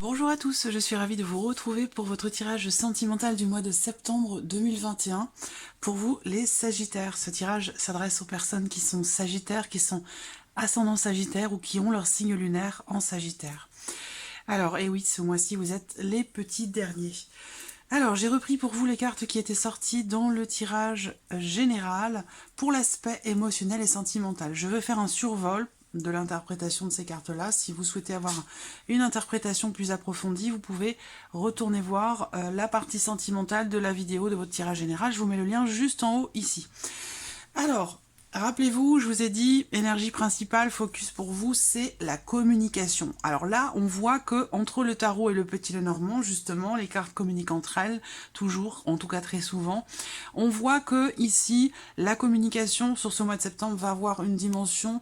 Bonjour à tous, je suis ravie de vous retrouver pour votre tirage sentimental du mois de septembre 2021. Pour vous, les Sagittaires. Ce tirage s'adresse aux personnes qui sont Sagittaires, qui sont ascendants Sagittaires ou qui ont leur signe lunaire en Sagittaire. Alors, et oui, ce mois-ci, vous êtes les petits derniers. Alors, j'ai repris pour vous les cartes qui étaient sorties dans le tirage général pour l'aspect émotionnel et sentimental. Je vais faire un survol de l'interprétation de ces cartes-là. Si vous souhaitez avoir une interprétation plus approfondie, vous pouvez retourner voir la partie sentimentale de la vidéo de votre tirage général. Je vous mets le lien juste en haut ici. Alors, rappelez-vous, je vous ai dit, énergie principale, focus pour vous, c'est la communication. Alors là, on voit que entre le tarot et le petit Lenormand, justement, les cartes communiquent entre elles, toujours, en tout cas très souvent. On voit que ici, la communication sur ce mois de septembre va avoir une dimension,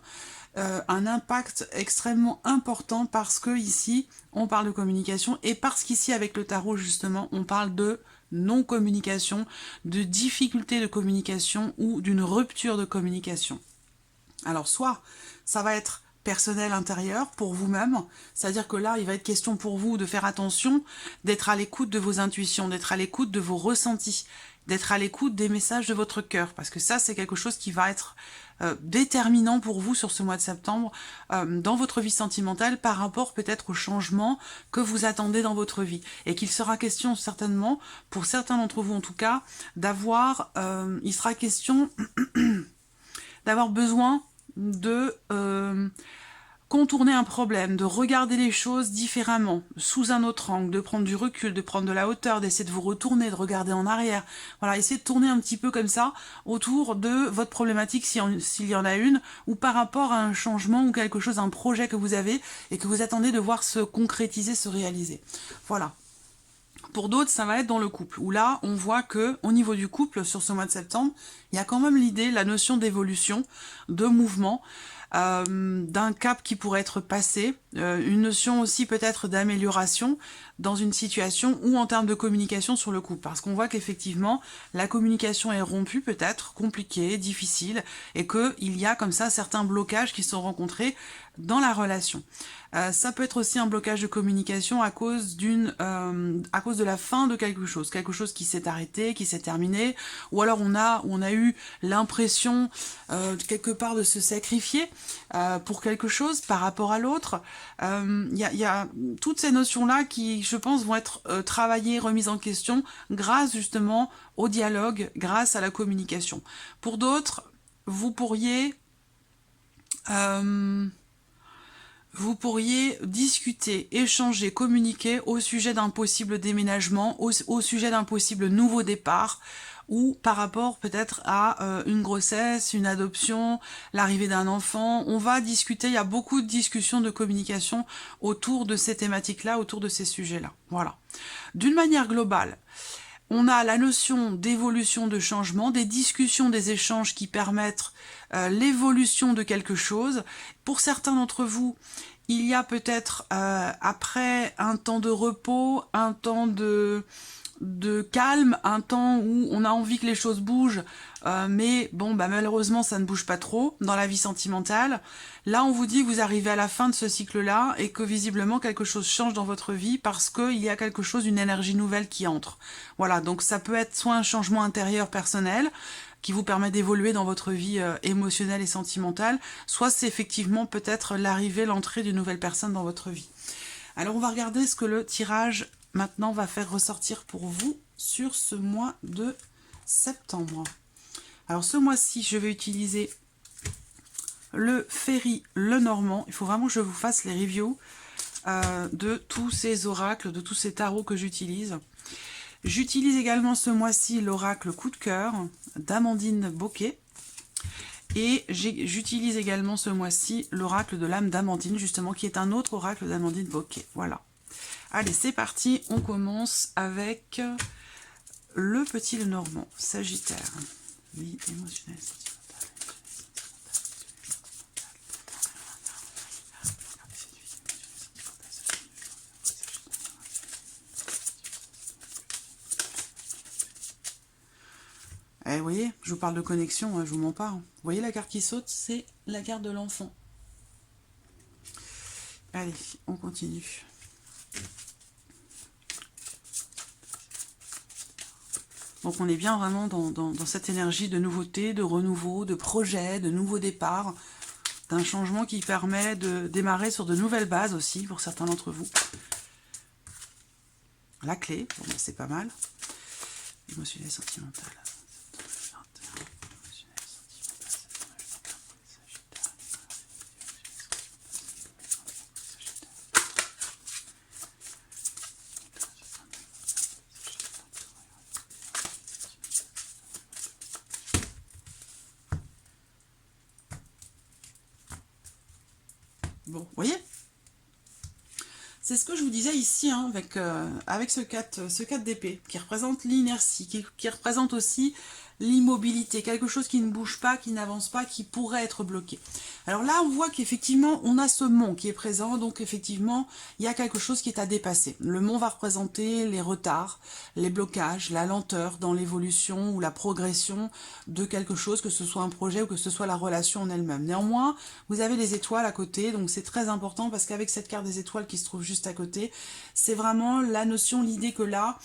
un impact extrêmement important parce que ici, on parle de communication et parce qu'ici, avec le tarot, justement, on parle de non-communication, de difficulté de communication ou d'une rupture de communication. Alors soit ça va être personnel intérieur pour vous-même, c'est-à-dire que là il va être question pour vous de faire attention, d'être à l'écoute de vos intuitions, d'être à l'écoute de vos ressentis, d'être à l'écoute des messages de votre cœur, parce que ça c'est quelque chose qui va être déterminant pour vous sur ce mois de septembre dans votre vie sentimentale par rapport peut-être au changement que vous attendez dans votre vie et qu'il sera question certainement, pour certains d'entre vous en tout cas, d'avoir, il sera question d'avoir besoin de contourner un problème, de regarder les choses différemment, sous un autre angle, de prendre du recul, de prendre de la hauteur, d'essayer de vous retourner, de regarder en arrière. Voilà, essayez de tourner un petit peu comme ça autour de votre problématique s'il y en a une, ou par rapport à un changement ou quelque chose, un projet que vous avez et que vous attendez de voir se concrétiser, se réaliser. Voilà. Pour d'autres, ça va être dans le couple, où là, on voit que au niveau du couple, sur ce mois de septembre, il y a quand même l'idée, la notion d'évolution, de mouvement, d'un cap qui pourrait être passé, une notion aussi peut-être d'amélioration dans une situation ou en termes de communication sur le couple, parce qu'on voit qu'effectivement, la communication est rompue peut-être, compliquée, difficile, et qu'il y a comme ça certains blocages qui sont rencontrés dans la relation. Ça peut être aussi un blocage de communication à cause de la fin de quelque chose qui s'est arrêté, qui s'est terminé, ou alors on a eu l'impression quelque part de se sacrifier pour quelque chose par rapport à l'autre. Il y a toutes ces notions-là qui, je pense, vont être travaillées, remises en question grâce justement au dialogue, grâce à la communication. Pour d'autres, vous pourriez discuter, échanger, communiquer au sujet d'un possible déménagement, au sujet d'un possible nouveau départ, ou par rapport peut-être à une grossesse, une adoption, l'arrivée d'un enfant. On va discuter, il y a beaucoup de discussions de communication autour de ces thématiques-là, autour de ces sujets-là. Voilà. D'une manière globale, on a la notion d'évolution, de changement, des discussions, des échanges qui permettent l'évolution de quelque chose. Pour certains d'entre vous, il y a peut-être, après un temps de repos, un temps de calme, un temps où on a envie que les choses bougent, mais bon, bah malheureusement ça ne bouge pas trop dans la vie sentimentale. Là on vous dit que vous arrivez à la fin de ce cycle-là et que visiblement quelque chose change dans votre vie parce qu'il y a quelque chose, une énergie nouvelle qui entre. Voilà, donc ça peut être soit un changement intérieur personnel qui vous permet d'évoluer dans votre vie émotionnelle et sentimentale, soit c'est effectivement peut-être l'arrivée, l'entrée d'une nouvelle personne dans votre vie. Alors on va regarder ce que le tirage maintenant va faire ressortir pour vous sur ce mois de septembre. Alors ce mois-ci, je vais utiliser le Ferry Lenormand. Il faut vraiment que je vous fasse les reviews de tous ces oracles, de tous ces tarots que j'utilise. J'utilise également ce mois-ci l'oracle Coup de cœur d'Amandine Bocquet. Et j'utilise également ce mois-ci l'oracle de l'âme d'Amandine, justement, qui est un autre oracle d'Amandine Bocquet. Voilà. Allez, c'est parti. On commence avec le petit Lenormand, Sagittaire. Vie émotionnelle, sentimentale. Eh, vous voyez, je vous parle de connexion, je vous mens pas. Vous voyez la carte qui saute, c'est la carte de l'enfant. Allez, on continue. Donc on est bien vraiment dans cette énergie de nouveauté, de renouveau, de projet, de nouveau départ, d'un changement qui permet de démarrer sur de nouvelles bases aussi pour certains d'entre vous. La clé, bon, ben, c'est pas mal. Émotionnel, sentimental. Bon, vous voyez, c'est ce que je vous disais ici, hein, avec ce 4 d'épée, qui représente l'inertie, qui représente aussi l'immobilité, quelque chose qui ne bouge pas, qui n'avance pas, qui pourrait être bloqué. Alors là, on voit qu'effectivement, on a ce mont qui est présent, donc effectivement, il y a quelque chose qui est à dépasser. Le mont va représenter les retards, les blocages, la lenteur dans l'évolution ou la progression de quelque chose, que ce soit un projet ou que ce soit la relation en elle-même. Néanmoins, vous avez les étoiles à côté, donc c'est très important parce qu'avec cette carte des étoiles qui se trouve juste à côté, c'est vraiment la notion, l'idée que là,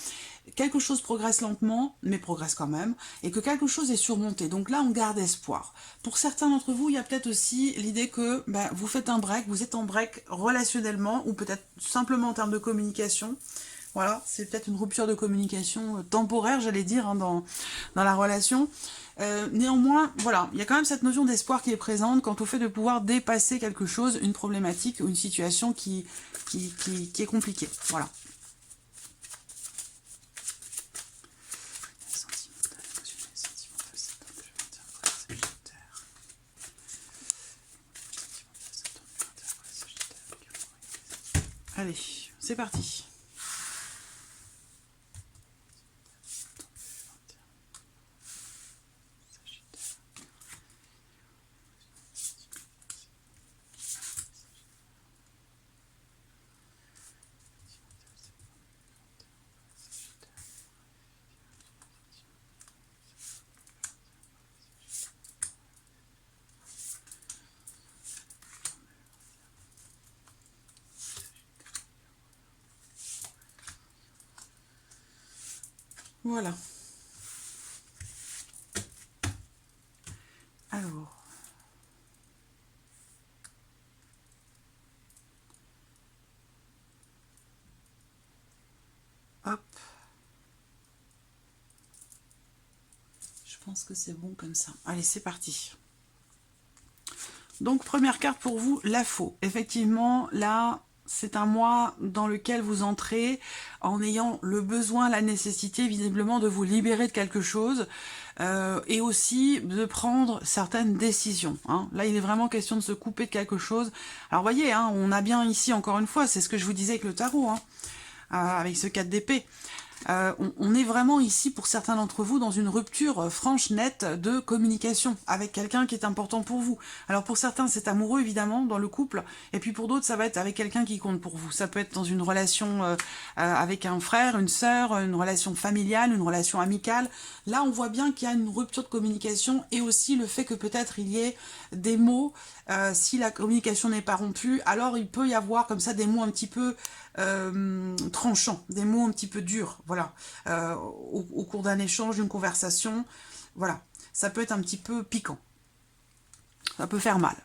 quelque chose progresse lentement, mais progresse quand même, et que quelque chose est surmonté. Donc là, on garde espoir. Pour certains d'entre vous, il y a peut-être aussi l'idée que ben, vous faites un break, vous êtes en break relationnellement, ou peut-être simplement en termes de communication. Voilà, c'est peut-être une rupture de communication temporaire, j'allais dire, hein, dans la relation. Néanmoins, voilà, il y a quand même cette notion d'espoir qui est présente quant au fait de pouvoir dépasser quelque chose, une problématique ou une situation qui est compliquée. Voilà. Allez, c'est parti. Voilà. Alors. Hop. Je pense que c'est bon comme ça. Allez, c'est parti. Donc, première carte pour vous, la faux. Effectivement, là, c'est un mois dans lequel vous entrez en ayant le besoin, la nécessité, visiblement, de vous libérer de quelque chose et aussi de prendre certaines décisions. Hein. Là, il est vraiment question de se couper de quelque chose. Alors, voyez, hein, on a bien ici, encore une fois, c'est ce que je vous disais avec le tarot, hein, avec ce 4 d'épée. On est vraiment ici, pour certains d'entre vous, dans une rupture franche, nette de communication avec quelqu'un qui est important pour vous. Alors pour certains, c'est amoureux, évidemment, dans le couple, et puis pour d'autres, ça va être avec quelqu'un qui compte pour vous. Ça peut être dans une relation avec un frère, une sœur, une relation familiale, une relation amicale. Là, on voit bien qu'il y a une rupture de communication, et aussi le fait que peut-être il y ait des mots, si la communication n'est pas rompue, alors il peut y avoir comme ça des mots un petit peu tranchants, des mots un petit peu durs, voilà, au cours d'un échange, d'une conversation, voilà, ça peut être un petit peu piquant, ça peut faire mal.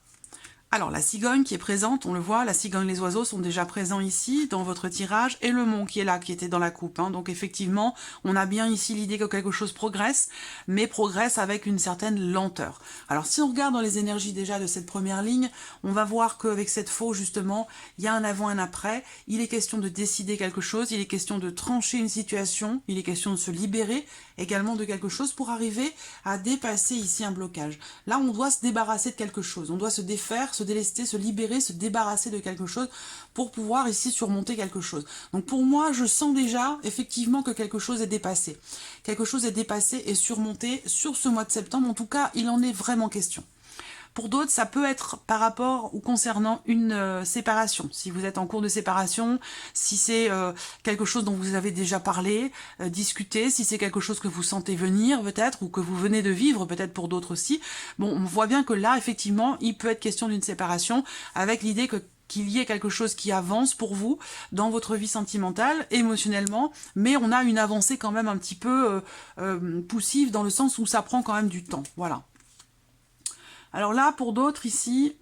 Alors, la cigogne qui est présente, on le voit, la cigogne, les oiseaux sont déjà présents ici, dans votre tirage, et le mont qui est là, qui était dans la coupe. Hein. Donc, effectivement, on a bien ici l'idée que quelque chose progresse, mais progresse avec une certaine lenteur. Alors, si on regarde dans les énergies déjà de cette première ligne, on va voir qu'avec cette faux, justement, il y a un avant, un après. Il est question de décider quelque chose, il est question de trancher une situation, il est question de se libérer également de quelque chose pour arriver à dépasser ici un blocage. Là, on doit se débarrasser de quelque chose, on doit se défaire, se délester, se libérer, se débarrasser de quelque chose pour pouvoir ici surmonter quelque chose. Donc pour moi, je sens déjà effectivement que quelque chose est dépassé. Quelque chose est dépassé et surmonté sur ce mois de septembre. En tout cas, il en est vraiment question. Pour d'autres, ça peut être par rapport ou concernant une séparation. Si vous êtes en cours de séparation, si c'est quelque chose dont vous avez déjà parlé, discuté, si c'est quelque chose que vous sentez venir peut-être, ou que vous venez de vivre peut-être pour d'autres aussi. Bon, on voit bien que là, effectivement, il peut être question d'une séparation avec l'idée que qu'il y ait quelque chose qui avance pour vous dans votre vie sentimentale, émotionnellement, mais on a une avancée quand même un petit peu poussive dans le sens où ça prend quand même du temps. Voilà. Alors là, pour d'autres ici,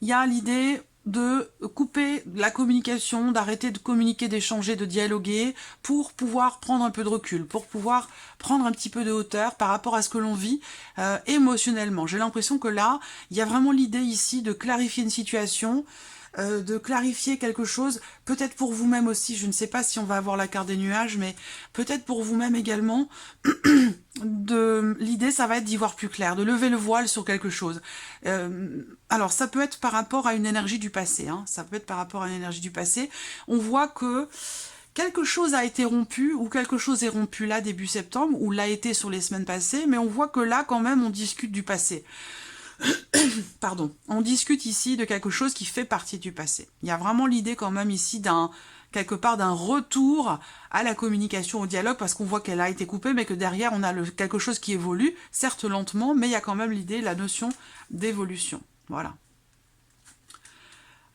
il y a l'idée de couper la communication, d'arrêter de communiquer, d'échanger, de dialoguer, pour pouvoir prendre un peu de recul, pour pouvoir prendre un petit peu de hauteur par rapport à ce que l'on vit émotionnellement. J'ai l'impression que là, il y a vraiment l'idée ici de clarifier une situation, de clarifier quelque chose, peut-être pour vous-même aussi, je ne sais pas si on va avoir la carte des nuages, mais peut-être pour vous-même également, l'idée ça va être d'y voir plus clair, de lever le voile sur quelque chose. Alors ça peut être par rapport à une énergie du passé, hein, ça peut être par rapport à une énergie du passé. On voit que quelque chose a été rompu, ou quelque chose est rompu là début septembre, ou l'a été sur les semaines passées, mais on voit que là quand même on discute du passé. Pardon, on discute ici de quelque chose qui fait partie du passé. Il y a vraiment l'idée quand même ici quelque part d'un retour à la communication, au dialogue, parce qu'on voit qu'elle a été coupée, mais que derrière on a quelque chose qui évolue, certes lentement, mais il y a quand même l'idée, la notion d'évolution. Voilà.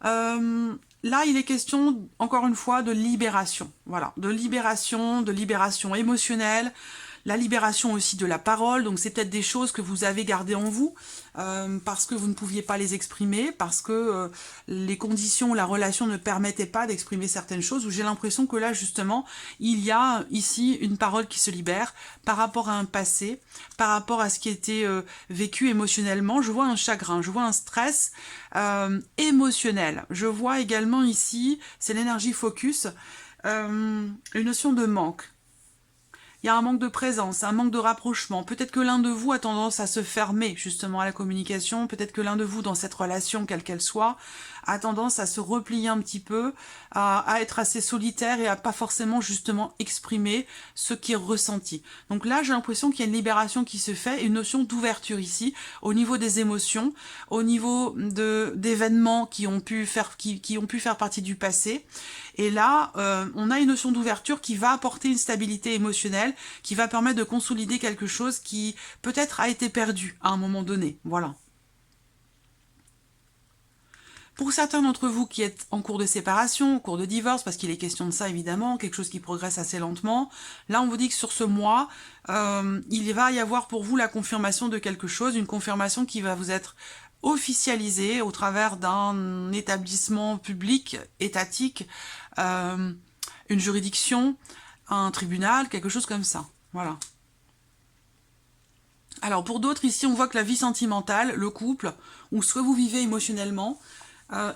Là, il est question, encore une fois, de libération. Voilà, de libération émotionnelle, la libération aussi de la parole. Donc c'est peut-être des choses que vous avez gardées en vous parce que vous ne pouviez pas les exprimer, parce que les conditions, la relation ne permettait pas d'exprimer certaines choses, où j'ai l'impression que là justement il y a ici une parole qui se libère par rapport à un passé, par rapport à ce qui était vécu émotionnellement. Je vois un chagrin, je vois un stress émotionnel. Je vois également ici, c'est l'énergie focus, une notion de manque. Il y a un manque de présence, un manque de rapprochement. Peut-être que l'un de vous a tendance à se fermer justement à la communication. Peut-être que l'un de vous, dans cette relation, quelle qu'elle soit, a tendance à se replier un petit peu, à être assez solitaire et à pas forcément justement exprimer ce qui est ressenti. Donc là, j'ai l'impression qu'il y a une libération qui se fait, une notion d'ouverture ici, au niveau des émotions, au niveau d'événements qui ont pu faire partie du passé. Et là, on a une notion d'ouverture qui va apporter une stabilité émotionnelle, qui va permettre de consolider quelque chose qui peut-être a été perdu à un moment donné. Voilà. Pour certains d'entre vous qui êtes en cours de séparation, en cours de divorce, parce qu'il est question de ça évidemment, quelque chose qui progresse assez lentement, là on vous dit que sur ce mois, il va y avoir pour vous la confirmation de quelque chose, une confirmation qui va vous être officialisée au travers d'un établissement public, étatique, une juridiction, un tribunal, quelque chose comme ça. Voilà. Alors pour d'autres, ici on voit que la vie sentimentale, le couple, ou ce que vous vivez émotionnellement,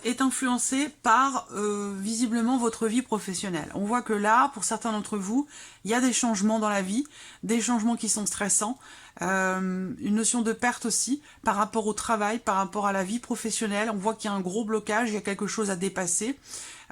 est influencé par visiblement votre vie professionnelle. On voit que là, pour certains d'entre vous, il y a des changements dans la vie, des changements qui sont stressants, une notion de perte aussi par rapport au travail, par rapport à la vie professionnelle. On voit qu'il y a un gros blocage, il y a quelque chose à dépasser.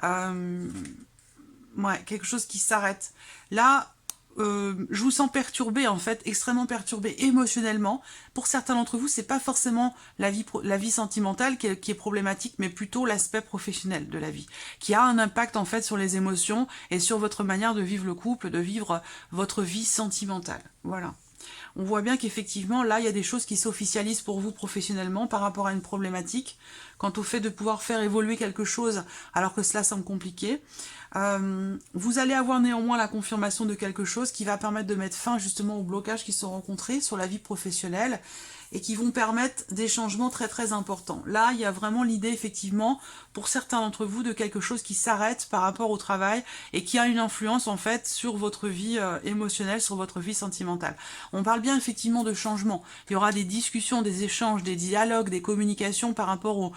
Ouais, quelque chose qui s'arrête. Là, je vous sens perturbé en fait, extrêmement perturbé émotionnellement. Pour certains d'entre vous, c'est pas forcément la vie sentimentale qui est problématique, mais plutôt l'aspect professionnel de la vie, qui a un impact en fait sur les émotions et sur votre manière de vivre le couple, de vivre votre vie sentimentale. Voilà. On voit bien qu'effectivement, là, il y a des choses qui s'officialisent pour vous professionnellement par rapport à une problématique, quant au fait de pouvoir faire évoluer quelque chose alors que cela semble compliqué. Vous allez avoir néanmoins la confirmation de quelque chose qui va permettre de mettre fin justement aux blocages qui sont rencontrés sur la vie professionnelle et qui vont permettre des changements très très importants. Là, il y a vraiment l'idée effectivement, pour certains d'entre vous, de quelque chose qui s'arrête par rapport au travail et qui a une influence en fait sur votre vie émotionnelle, sur votre vie sentimentale. On parle bien effectivement de changement. Il y aura des discussions, des échanges, des dialogues, des communications par rapport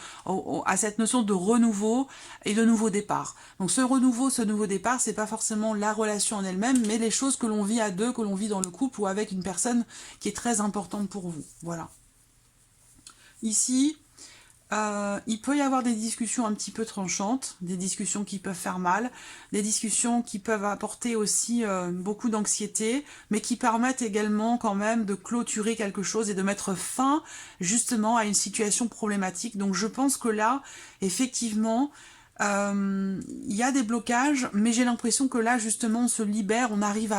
à cette notion de renouveau et de nouveau départ. Donc ce renouveau, ce nouveau départ, c'est pas forcément la relation en elle-même, mais les choses que l'on vit à deux, que l'on vit dans le couple ou avec une personne qui est très importante pour vous. Voilà. Ici, il peut y avoir des discussions un petit peu tranchantes, des discussions qui peuvent faire mal, des discussions qui peuvent apporter aussi beaucoup d'anxiété, mais qui permettent également quand même de clôturer quelque chose et de mettre fin justement à une situation problématique. Donc je pense que là, effectivement, il y a des blocages, mais j'ai l'impression que là justement on se libère, on arrive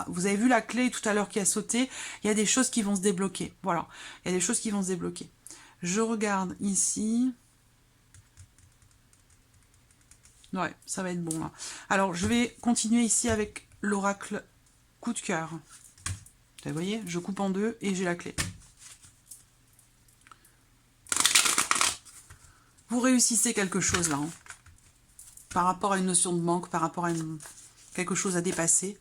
vous avez vu la clé tout à l'heure qui a sauté, il y a des choses qui vont se débloquer. Voilà, il y a des choses qui vont se débloquer. Je regarde ici. Ouais, ça va être bon là. Alors, je vais continuer ici avec l'oracle coup de cœur. Vous voyez, je coupe en deux et j'ai la clé. Vous réussissez quelque chose là, hein, par rapport à une notion de manque, par rapport à quelque chose à dépasser,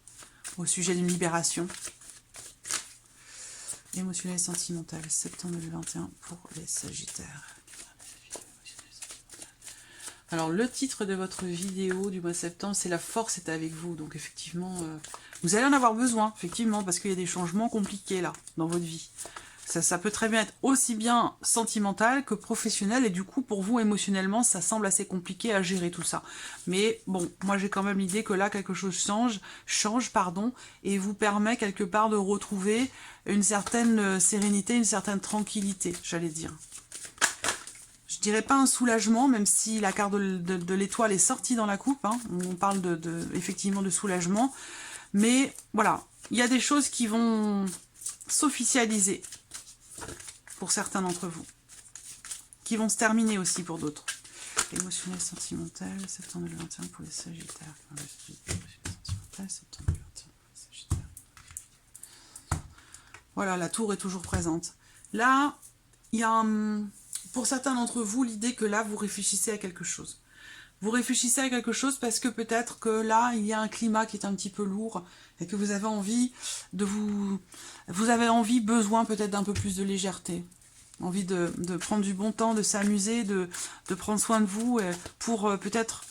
au sujet d'une libération. Émotionnel et sentimental, septembre 2021 pour les Sagittaires. Alors, le titre de votre vidéo du mois de septembre, c'est La force est avec vous. Donc, effectivement, vous allez en avoir besoin, effectivement, parce qu'il y a des changements compliqués, là, dans votre vie. Ça peut très bien être aussi bien sentimental que professionnel, et du coup, pour vous, émotionnellement, ça semble assez compliqué à gérer tout ça. Mais bon, moi, j'ai quand même l'idée que là, quelque chose change, et vous permet quelque part de retrouver une certaine sérénité, une certaine tranquillité, j'allais dire. Je dirais pas un soulagement, même si la carte de l'étoile est sortie dans la coupe, hein. On parle effectivement de soulagement, mais voilà, il y a des choses qui vont s'officialiser pour certains d'entre vous, qui vont se terminer aussi pour d'autres. Émotionnel, sentimental, septembre 2021 pour les Sagittaires. Sentimental, septembre 2021 pour les Sagittaires. Voilà, la tour est toujours présente. Là, il y a pour certains d'entre vous l'idée que là, vous réfléchissez à quelque chose. Vous réfléchissez à quelque chose parce que peut-être que là, il y a un climat qui est un petit peu lourd et que vous avez envie de vous avez envie, besoin peut-être d'un peu plus de légèreté. Envie de prendre du bon temps, de s'amuser, de prendre soin de vous pour peut-être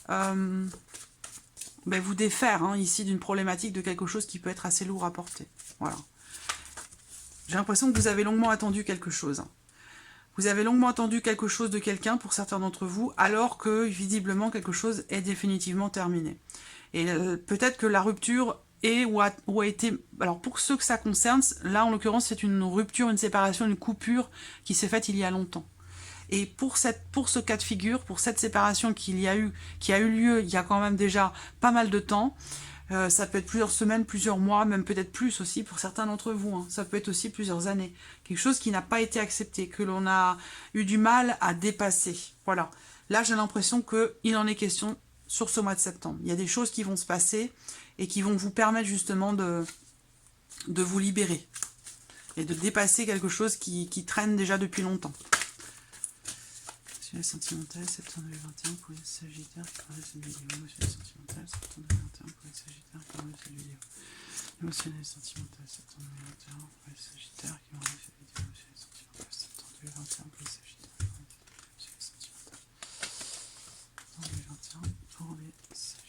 vous défaire hein, ici d'une problématique, de quelque chose qui peut être assez lourd à porter. Voilà. J'ai l'impression que vous avez longuement attendu quelque chose. Vous avez longuement attendu quelque chose de quelqu'un pour certains d'entre vous, alors que visiblement quelque chose est définitivement terminé. Et peut-être que la rupture est ou a été... Alors pour ceux que ça concerne, là en l'occurrence c'est une rupture, une séparation, une coupure qui s'est faite il y a longtemps. Et pour ce cas de figure, pour cette séparation qui a eu lieu il y a quand même déjà pas mal de temps, ça peut être plusieurs semaines, plusieurs mois, même peut-être plus aussi pour certains d'entre vous. Hein. Ça peut être aussi plusieurs années. Quelque chose qui n'a pas été accepté, que l'on a eu du mal à dépasser. Voilà. Là, j'ai l'impression qu'il en est question sur ce mois de septembre. Il y a des choses qui vont se passer et qui vont vous permettre justement de vous libérer et de dépasser quelque chose qui traîne déjà depuis longtemps. Émotionnel sentimental, septembre 2021 pour les Sagittaires qui parlent de cette vidéo. Émotionnel sentimental, septembre 2021 pour les Sagittaires qui parlent de cette vidéo. Émotionnel sentimental, septembre 2021 pour les Sagittaires qui parlent de cette vidéo. Émotionnel sentimental, septembre 2021 pour les Sagittaires qui parlent de cette vidéo. Septembre 2021 pour les Sagittaires qui parlent de cette vidéo.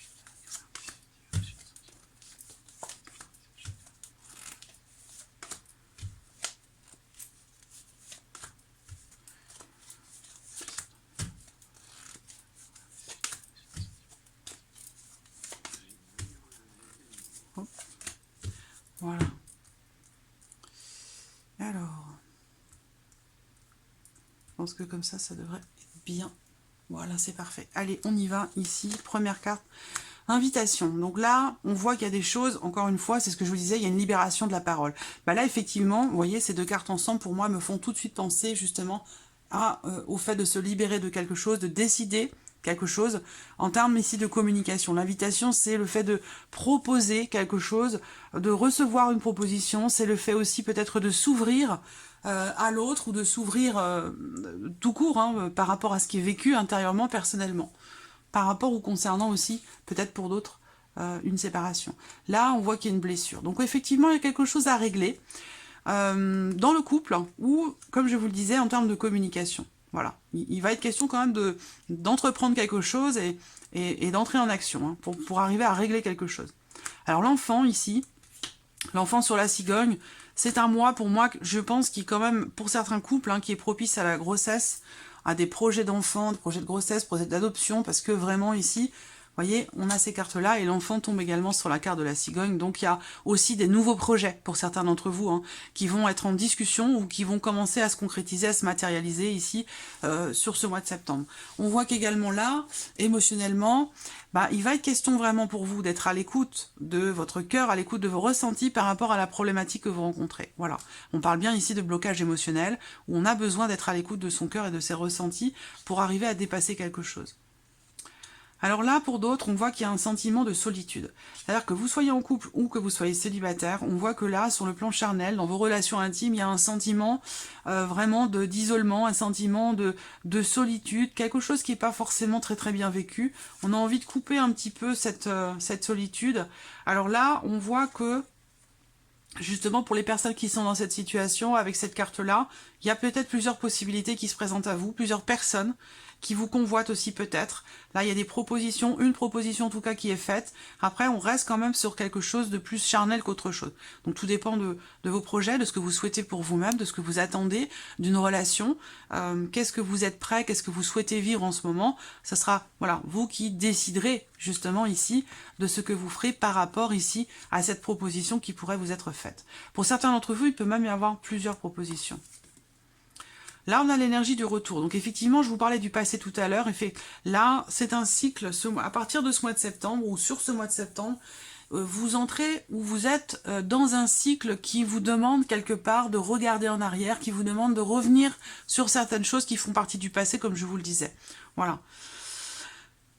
Voilà. Alors, je pense que comme ça devrait être bien. Voilà, c'est parfait. Allez, on y va. Ici, première carte, invitation. Donc là, on voit qu'il y a des choses, encore une fois, c'est ce que je vous disais, il y a une libération de la parole. Bah là, effectivement, vous voyez, ces deux cartes ensemble, pour moi, me font tout de suite penser justement au fait de se libérer de quelque chose, de décider quelque chose en termes ici de communication. L'invitation, c'est le fait de proposer quelque chose, de recevoir une proposition, c'est le fait aussi peut-être de s'ouvrir à l'autre ou de s'ouvrir tout court hein, par rapport à ce qui est vécu intérieurement, personnellement. Par rapport ou concernant aussi, peut-être pour d'autres, une séparation. Là, on voit qu'il y a une blessure. Donc effectivement, il y a quelque chose à régler dans le couple ou, comme je vous le disais, en termes de communication. Voilà, il va être question quand même d'entreprendre quelque chose et d'entrer en action hein, pour arriver à régler quelque chose. Alors l'enfant ici, l'enfant sur la cigogne, c'est un mois pour moi, je pense, qui quand même, pour certains couples, hein, qui est propice à la grossesse, à des projets d'enfants, des projets de grossesse, projets d'adoption, parce que vraiment ici, vous voyez, on a ces cartes-là et l'enfant tombe également sur la carte de la cigogne. Donc il y a aussi des nouveaux projets pour certains d'entre vous hein, qui vont être en discussion ou qui vont commencer à se concrétiser, à se matérialiser ici sur ce mois de septembre. On voit qu'également là, émotionnellement, il va être question vraiment pour vous d'être à l'écoute de votre cœur, à l'écoute de vos ressentis par rapport à la problématique que vous rencontrez. Voilà, on parle bien ici de blocage émotionnel où on a besoin d'être à l'écoute de son cœur et de ses ressentis pour arriver à dépasser quelque chose. Alors là, pour d'autres, on voit qu'il y a un sentiment de solitude. C'est-à-dire que vous soyez en couple ou que vous soyez célibataire, on voit que là, sur le plan charnel, dans vos relations intimes, il y a un sentiment vraiment d'isolement, un sentiment de solitude, quelque chose qui n'est pas forcément très très bien vécu. On a envie de couper un petit peu cette solitude. Alors là, on voit que justement, pour les personnes qui sont dans cette situation, avec cette carte-là, il y a peut-être plusieurs possibilités qui se présentent à vous, plusieurs personnes qui vous convoitent aussi peut-être. Là, il y a des propositions, une proposition en tout cas qui est faite. Après, on reste quand même sur quelque chose de plus charnel qu'autre chose. Donc tout dépend de vos projets, de ce que vous souhaitez pour vous-même, de ce que vous attendez d'une relation. Qu'est-ce que vous êtes prêt, qu'est-ce que vous souhaitez vivre en ce moment. Ce sera, voilà, vous qui déciderez justement ici de ce que vous ferez par rapport ici à cette proposition qui pourrait vous être faite. Pour certains d'entre vous, il peut même y avoir plusieurs propositions. Là, on a l'énergie du retour. Donc effectivement, je vous parlais du passé tout à l'heure. Là, c'est un cycle. À partir de ce mois de septembre ou sur ce mois de septembre, vous entrez ou vous êtes dans un cycle qui vous demande quelque part de regarder en arrière, qui vous demande de revenir sur certaines choses qui font partie du passé, comme je vous le disais. Voilà.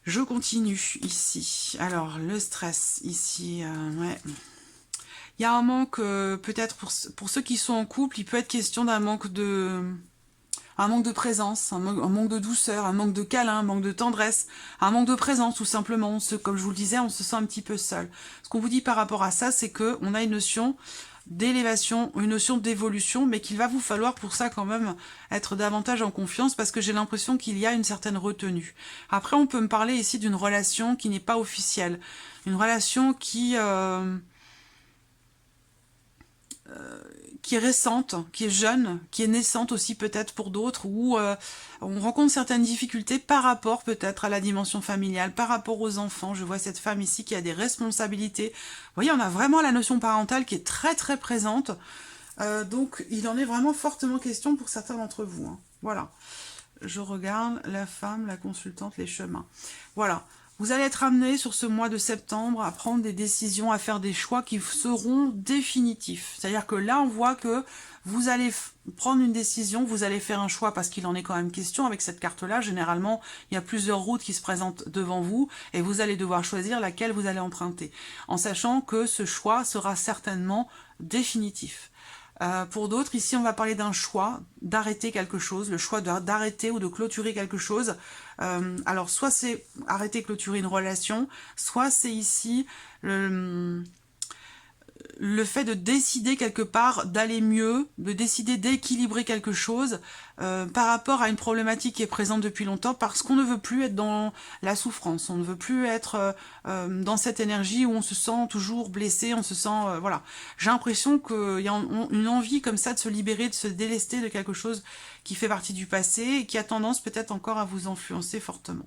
Je continue ici. Alors, le stress ici, ouais. Il y a un manque, peut-être pour ceux qui sont en couple, il peut être question d'un manque de présence, un manque de douceur, un manque de câlin, un manque de tendresse, un manque de présence tout simplement. Comme je vous le disais, on se sent un petit peu seul. Ce qu'on vous dit par rapport à ça, c'est qu'on a une notion d'élévation, une notion d'évolution, mais qu'il va vous falloir pour ça quand même être davantage en confiance parce que j'ai l'impression qu'il y a une certaine retenue. Après, on peut me parler ici d'une relation qui n'est pas officielle, une relation qui est récente, qui est jeune, qui est naissante aussi peut-être pour d'autres, où on rencontre certaines difficultés par rapport peut-être à la dimension familiale, par rapport aux enfants. Je vois cette femme ici qui a des responsabilités. Vous voyez, on a vraiment la notion parentale qui est très très présente. Donc il en est vraiment fortement question pour certains d'entre vous. Hein. Voilà. Je regarde la femme, la consultante, les chemins. Voilà. Vous allez être amené sur ce mois de septembre à prendre des décisions, à faire des choix qui seront définitifs. C'est-à-dire que là, on voit que vous allez prendre une décision, vous allez faire un choix parce qu'il en est quand même question avec cette carte-là. Généralement, il y a plusieurs routes qui se présentent devant vous et vous allez devoir choisir laquelle vous allez emprunter, en sachant que ce choix sera certainement définitif. Pour d'autres, ici, on va parler d'un choix, d'arrêter quelque chose, le choix d'arrêter ou de clôturer quelque chose. Alors, soit c'est arrêter, clôturer une relation, soit c'est ici le fait de décider quelque part d'aller mieux, de décider d'équilibrer quelque chose par rapport à une problématique qui est présente depuis longtemps, parce qu'on ne veut plus être dans la souffrance, on ne veut plus être dans cette énergie où on se sent toujours blessé, on se sent... voilà. J'ai l'impression qu'il y a une envie comme ça de se libérer, de se délester de quelque chose qui fait partie du passé et qui a tendance peut-être encore à vous influencer fortement.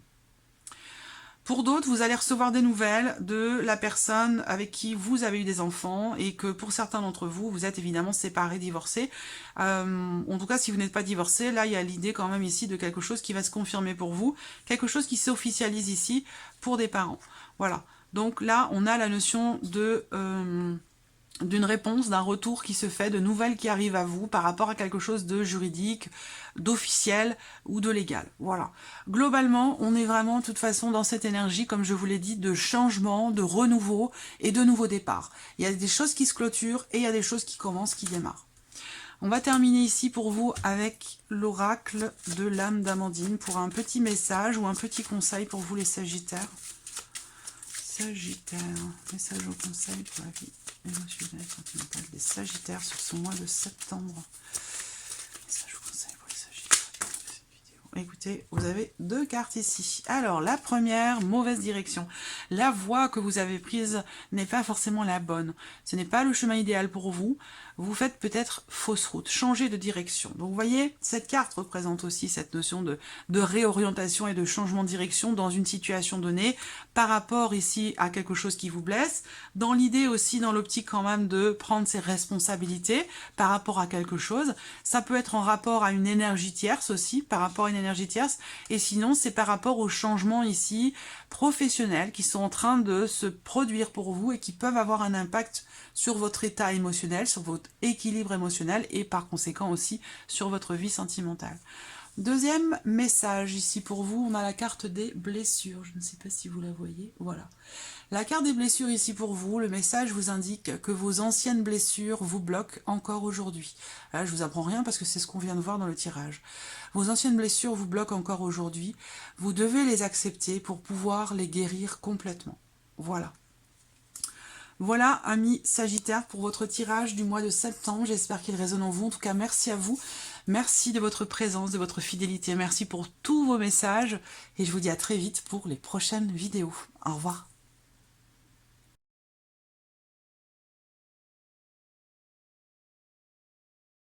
Pour d'autres, vous allez recevoir des nouvelles de la personne avec qui vous avez eu des enfants et que pour certains d'entre vous, vous êtes évidemment séparés, divorcés. En tout cas, si vous n'êtes pas divorcés, là, il y a l'idée quand même ici de quelque chose qui va se confirmer pour vous, quelque chose qui s'officialise ici pour des parents. Voilà. Donc là, on a la notion de... d'une réponse, d'un retour qui se fait, de nouvelles qui arrivent à vous par rapport à quelque chose de juridique, d'officiel ou de légal. Voilà. Globalement, on est vraiment de toute façon dans cette énergie, comme je vous l'ai dit, de changement, de renouveau et de nouveau départ. Il y a des choses qui se clôturent et il y a des choses qui commencent, qui démarrent. On va terminer ici pour vous avec l'oracle de l'âme d'Amandine pour un petit message ou un petit conseil pour vous les Sagittaires. Sagittaire, message au conseil pour la vie émotionnelle et sentimentale des Sagittaires sur ce mois de septembre. Message au conseil pour les Sagittaires de cette vidéo. Écoutez, vous avez deux cartes ici. Alors, la première, mauvaise direction. La voie que vous avez prise n'est pas forcément la bonne. Ce n'est pas le chemin idéal pour vous. Vous faites peut-être fausse route, changez de direction. Donc vous voyez, cette carte représente aussi cette notion de réorientation et de changement de direction dans une situation donnée, par rapport ici à quelque chose qui vous blesse, dans l'idée aussi, dans l'optique quand même de prendre ses responsabilités par rapport à quelque chose. Ça peut être en rapport à une énergie tierce aussi, par rapport à une énergie tierce, et sinon c'est par rapport aux changements ici professionnels qui sont en train de se produire pour vous et qui peuvent avoir un impact sur votre état émotionnel, sur votre équilibre émotionnel et par conséquent aussi sur votre vie sentimentale. Deuxième message ici pour vous, on a la carte des blessures. Je ne sais pas si vous la voyez. Voilà. La carte des blessures ici pour vous, le message vous indique que vos anciennes blessures vous bloquent encore aujourd'hui. Là, je vous apprends rien parce que c'est ce qu'on vient de voir dans le tirage. Vos anciennes blessures vous bloquent encore aujourd'hui. Vous devez les accepter pour pouvoir les guérir complètement. Voilà. Voilà, amis Sagittaires, pour votre tirage du mois de septembre. J'espère qu'il résonne en vous. En tout cas, merci à vous. Merci de votre présence, de votre fidélité. Merci pour tous vos messages. Et je vous dis à très vite pour les prochaines vidéos. Au revoir.